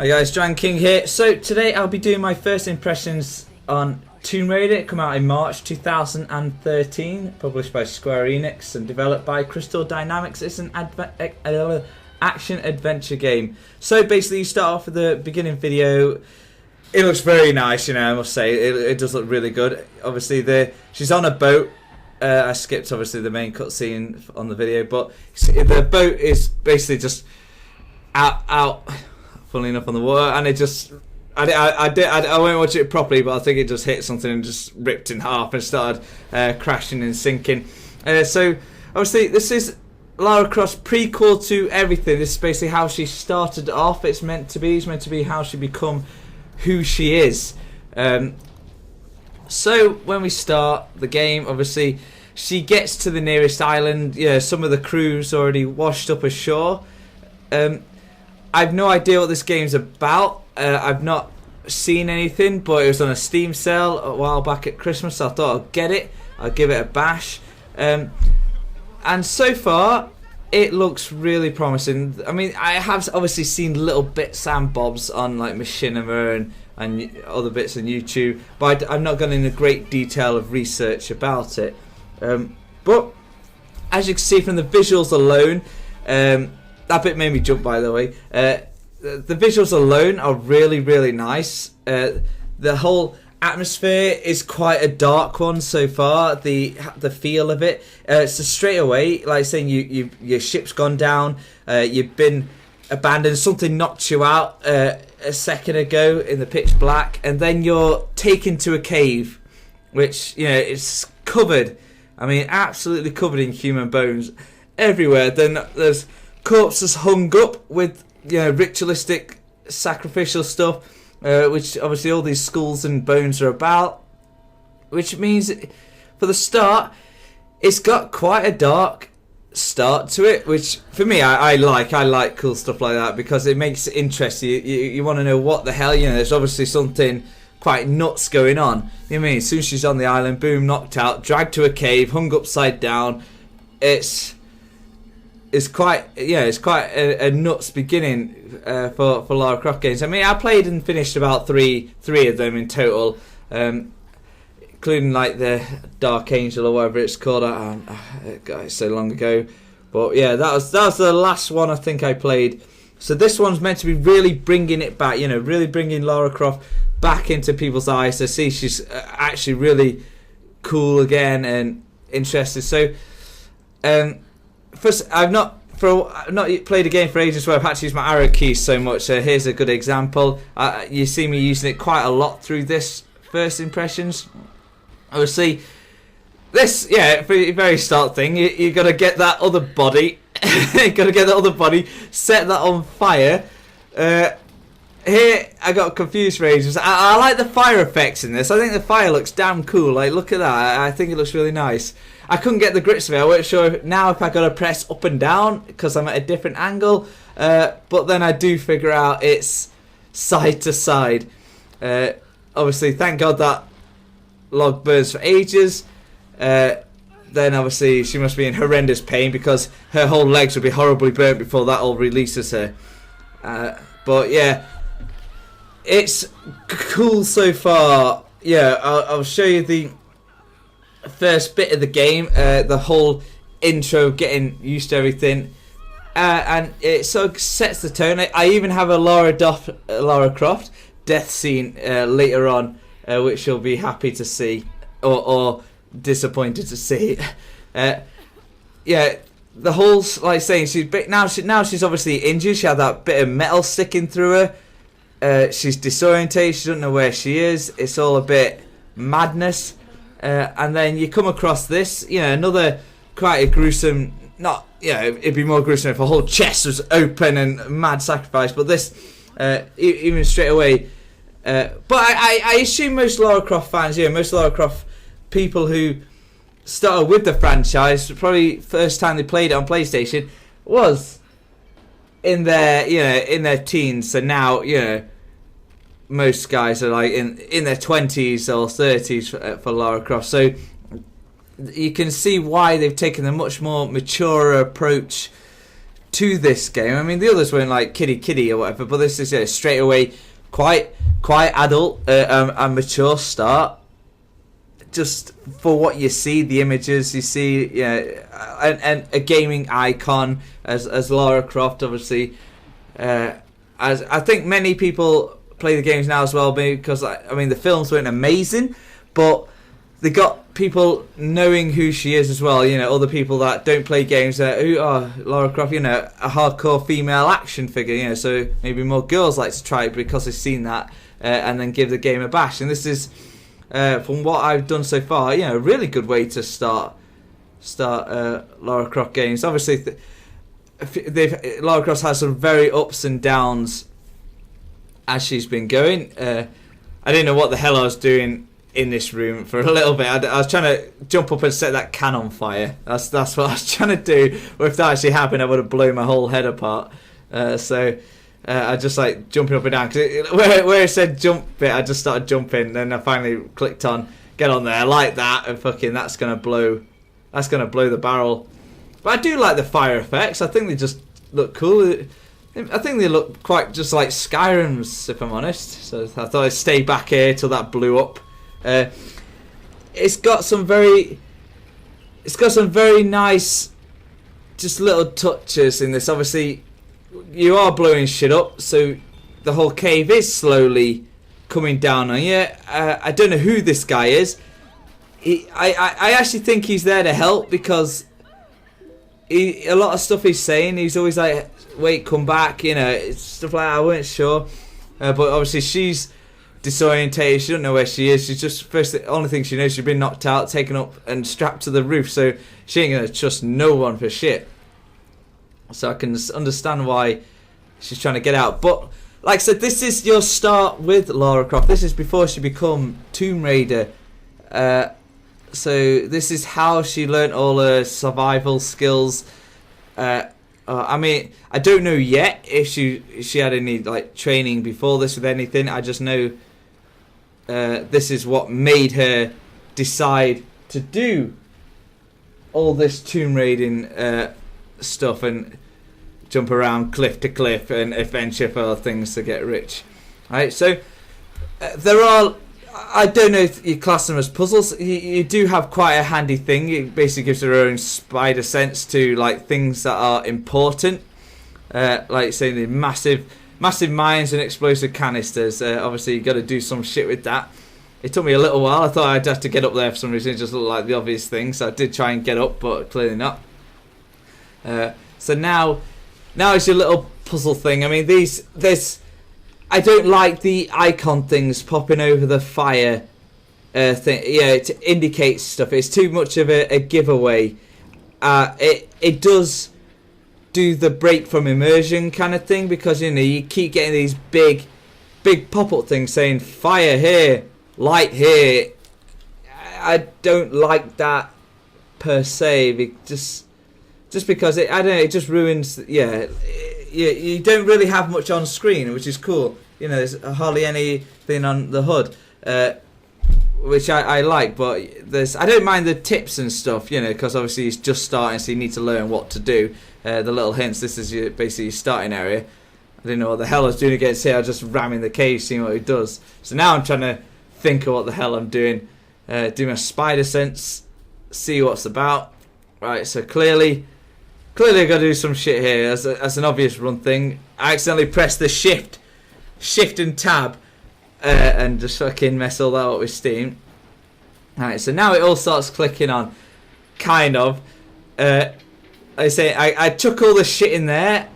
Hi guys, Jan King here. So today I'll be doing my first impressions on Tomb Raider. It came out in March 2013, published by Square Enix and developed by Crystal Dynamics. It's an action adventure game. So basically you start off with the beginning video. It looks very nice, I must say. It does look really good. Obviously she's on a boat. I skipped obviously the main cutscene on the video, but the boat is basically just out funnily enough on the water, and it just I won't watch it properly, but I think it just hit something and just ripped in half and started crashing and sinking. So obviously this is Lara Croft's prequel to everything. This is basically how she started off. It's meant to be how she become who she is. So when we start the game, obviously she gets to the nearest island. Some of the crew's already washed up ashore. I've no idea what this game's about. I've not seen anything, but it was on a Steam sale a while back at Christmas, so I thought I'll get it. I'll give it a bash. And so far, it looks really promising. I mean, I have obviously seen little bits and bobs on like Machinima and other bits on YouTube, but I've not gone into great detail of research about it. But as you can see from the visuals alone, that bit made me jump, by the way. The visuals alone are really, really nice. The whole atmosphere is quite a dark one so far. The feel of it. So straight away, like saying your ship's gone down. You've been abandoned. Something knocked you out a second ago in the pitch black, and then you're taken to a cave, which it's covered. I mean, absolutely covered in human bones everywhere. Then there's corpses hung up with ritualistic sacrificial stuff, which obviously all these skulls and bones are about, which means for the start it's got quite a dark start to it, which for me I like cool stuff like that because it makes it interesting. You want to know what the hell, there's obviously something quite nuts going on. I mean, as soon as she's on the island, boom, knocked out, dragged to a cave, hung upside down. It's quite a nuts beginning for Lara Croft games. I mean, I played and finished about three of them in total, including like the Dark Angel or whatever it's called. It's so long ago, but yeah, that was the last one I think I played. So this one's meant to be really bringing it back, really bringing Lara Croft back into people's eyes to see she's actually really cool again and interested. So. First, I've not played a game for ages where I've had to use my arrow keys so much. So here's a good example. You see me using it quite a lot through this first impressions. Obviously, this for the very start thing, you got to get that other body. You got to get that other body, set that on fire. Here I got confused for ages. I like the fire effects in this. I think the fire looks damn cool. Like, look at that. I think it looks really nice. I couldn't get the grips of it. I wasn't sure if I got to press up and down because I'm at a different angle. But then I do figure out it's side to side. Obviously, thank God that log burns for ages. Then obviously she must be in horrendous pain because her whole legs would be horribly burnt before that all releases her. But yeah, it's cool so far. Yeah, I'll show you the first bit of the game, the whole intro, getting used to everything, and it sort of sets the tone. I even have a Lara Croft death scene later on, which you'll be happy to see or disappointed to see. Yeah, the whole saying now she's obviously injured. She had that bit of metal sticking through her. She's disorientated. She doesn't know where she is. It's all a bit madness. And then you come across this, another quite a gruesome, it'd be more gruesome if a whole chest was open and mad sacrifice, but this, even straight away, but I assume most Lara Croft fans, most Lara Croft people who started with the franchise, probably first time they played it on PlayStation, was in their teens, so now, most guys are like in their 20s or 30s for Lara Croft, so you can see why they've taken a much more mature approach to this game. I mean, the others weren't like kiddie or whatever, but this is straight away quite adult and mature start. Just for what you see, the images you see, and a gaming icon as Lara Croft, obviously. As I think many people play the games now as well, because I mean the films weren't amazing, but they got people knowing who she is as well. Other people that don't play games who are Lara Croft, a hardcore female action figure. So maybe more girls like to try it because they've seen that and then give the game a bash. And this is, from what I've done so far, a really good way to start Lara Croft games. Obviously, Lara Croft has some very ups and downs as she's been going. I didn't know what the hell I was doing in this room for a little bit. I was trying to jump up and set that can on fire. That's what I was trying to do. Or if that actually happened, I would have blown my whole head apart. So I just like jumping up and down. Cause where it said jump bit, I just started jumping. Then I finally clicked on get on there like that, and fucking that's gonna blow the barrel. But I do like the fire effects. I think they just look cool. I think they look quite just like Skyrim's, if I'm honest. So I thought I'd stay back here till that blew up. It's got some very nice, just little touches in this. Obviously, you are blowing shit up, so the whole cave is slowly coming down on you. I don't know who this guy is. I actually think he's there to help, because a lot of stuff he's saying, he's always like, wait, come back, stuff like that. I weren't sure. But obviously she's disorientated, she doesn't know where she is. She's just, the only thing she knows, she's been knocked out, taken up and strapped to the roof, so she ain't gonna trust no one for shit. So I can understand why she's trying to get out. But like I said, this is your start with Lara Croft. This is before she become Tomb Raider. So this is how she learnt all her survival skills. I mean, I don't know yet if she had any like training before this with anything. I just know this is what made her decide to do all this tomb raiding stuff and jump around cliff to cliff and adventure for things to get rich. Right, so there are, I don't know if you class them as puzzles. You do have quite a handy thing. It basically gives her own spider sense to like things that are important, like say the massive mines and explosive canisters. Obviously you got to do some shit with that. It took me a little while. I thought I'd have to get up there for some reason. It just looked like the obvious thing, so I did try and get up, but clearly not. So now it's your little puzzle thing. I mean, there's I don't like the icon things popping over the fire thing. Yeah, it indicates stuff. It's too much of a giveaway. It does do the break from immersion kind of thing, because you keep getting these big pop-up things saying fire here, light here. I don't like that per se. Just because I don't know, it just ruins. Yeah. You don't really have much on screen, which is cool. There's hardly anything on the HUD, which I like. But I don't mind the tips and stuff, because obviously it's just starting, so you need to learn what to do. The little hints. This is basically your starting area. I didn't know what the hell I was doing against here. I was just ramming the cage, seeing what it does. So now I'm trying to think of what the hell I'm doing. Do my spider sense, see what's about. Right. So clearly I've got to do some shit here. As an obvious run thing, I accidentally pressed the shift and tab and just fucking mess all that up with Steam. Alright, so now it all starts clicking on. Kind of. I say I took all the shit in there.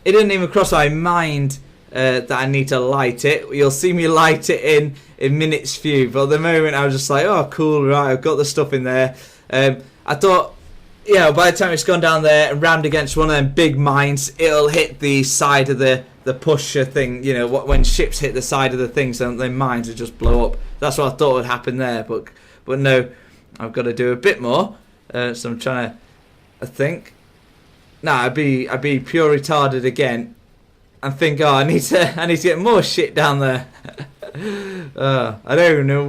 It didn't even cross my mind that I need to light it. You'll see me light it in minutes few. But at the moment I was just like, oh cool, right, I've got the stuff in there. I thought, by the time it's gone down there and rammed against one of them big mines, it'll hit the side of the pusher thing. When ships hit the side of the things, then the mines will just blow up. That's what I thought would happen there, but no, I've got to do a bit more. So I'm trying to, I think. I'd be pure retarded again, and think, I need to get more shit down there. I don't even know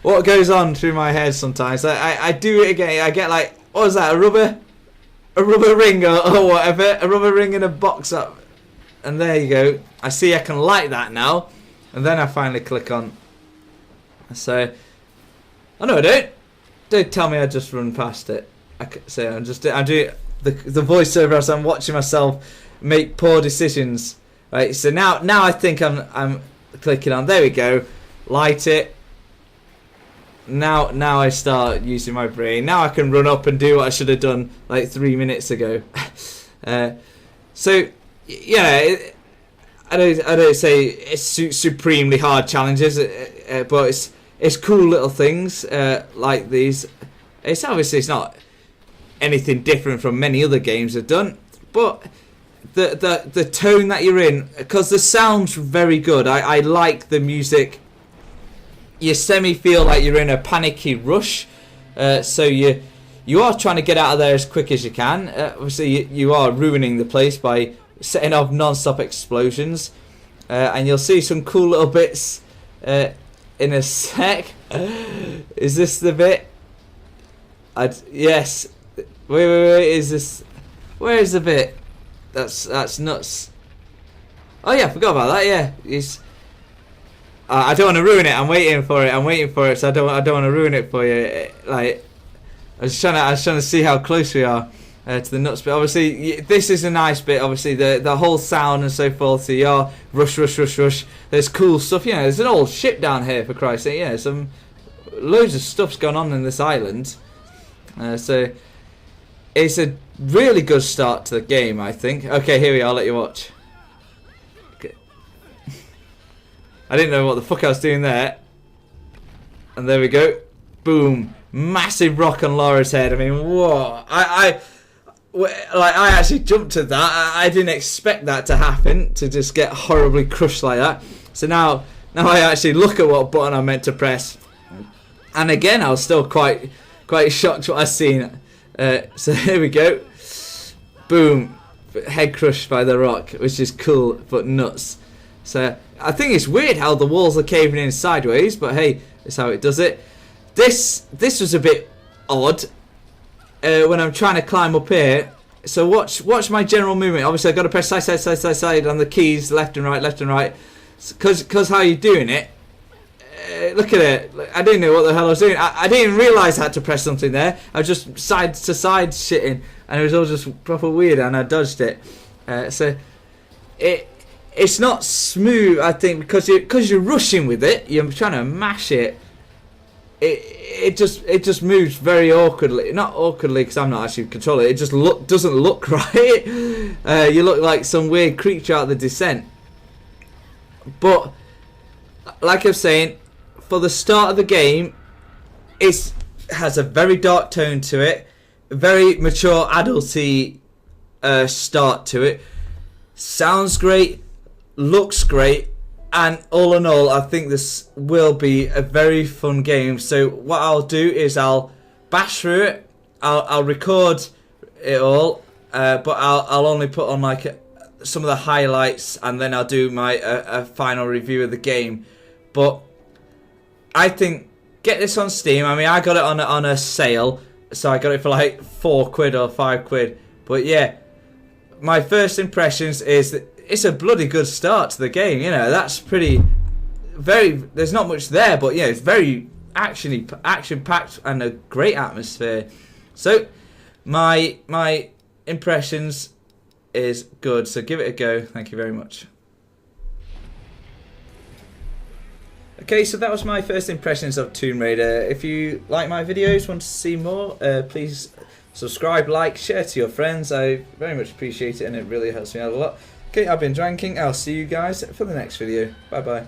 what goes on through my head sometimes. I do it again. I get like, what was that, a rubber a rubber ring or whatever, a rubber ring in a box up, and there you go. I see I can light that now, and then I finally click on. So, I know I don't. Don't tell me I just run past it. I'm doing the voiceover as I'm watching myself make poor decisions. Right. So now I think I'm clicking on. There we go. Light it. Now I start using my brain. Now I can run up and do what I should have done like 3 minutes ago. So yeah, I don't say it's supremely hard challenges, but it's cool little things like these. It's not anything different from many other games I've done, but the tone that you're in, because the sound's very good. I like the music. You semi-feel like you're in a panicky rush, so you are trying to get out of there as quick as you can. Obviously, you are ruining the place by setting off non-stop explosions, and you'll see some cool little bits in a sec. Is this the bit? Yes. Wait. Is this? Where is the bit? That's nuts. Oh yeah, I forgot about that. Yeah, I don't want to ruin it. I'm waiting for it. So I don't want to ruin it for you. Like, I was trying to see how close we are to the nuts bit. Obviously, this is a nice bit. Obviously, the whole sound and so forth. So you are rush. There's cool stuff. You know, there's an old ship down here, for Christ's sake. Yeah, some loads of stuff's going on in this island. So it's a really good start to the game, I think. Okay, here we are. I'll let you watch. I didn't know what the fuck I was doing there. And there we go. Boom. Massive rock on Laura's head. I mean, whoa. I actually jumped at that. I didn't expect that to happen, to just get horribly crushed like that. So now I actually look at what button I'm meant to press. And again, I was still quite shocked what I've seen. So here we go. Boom. Head crushed by the rock, which is cool, but nuts. So I think it's weird how the walls are caving in sideways, but hey, that's how it does it. This was a bit odd when I'm trying to climb up here. So watch my general movement. Obviously, I've got to press side on the keys, left and right. Because how you're doing it. Look at it. I didn't know what the hell I was doing. I didn't realise I had to press something there. I was just side to side shitting, and it was all just proper weird, and I dodged it. So it's not smooth, I think, because you're rushing with it. You're trying to mash it. It just moves very awkwardly. Not awkwardly, because I'm not actually controlling it. It just doesn't look right. You look like some weird creature out of The Descent. But like I was saying, for the start of the game, it has a very dark tone to it, a very mature, adulty start to it. Sounds great, looks great, and all in all, I think this will be a very fun game. So what I'll do is I'll bash through it. I'll record it all, but I'll only put on like some of the highlights, and then I'll do my a final review of the game. But I think get this on Steam. I mean, I got it on a sale, so I got it for like £4 or £5. But yeah, my first impressions is that it's a bloody good start to the game. You know, that's pretty there's not much there, but yeah, it's very action packed and a great atmosphere. So my impressions is good, so give it a go. Thank you very much. Okay, so that was my first impressions of Tomb Raider. If you like my videos, want to see more, please subscribe, like, share to your friends. I very much appreciate it, and it really helps me out a lot. Okay, I've been Dranking. I'll see you guys for the next video. Bye bye.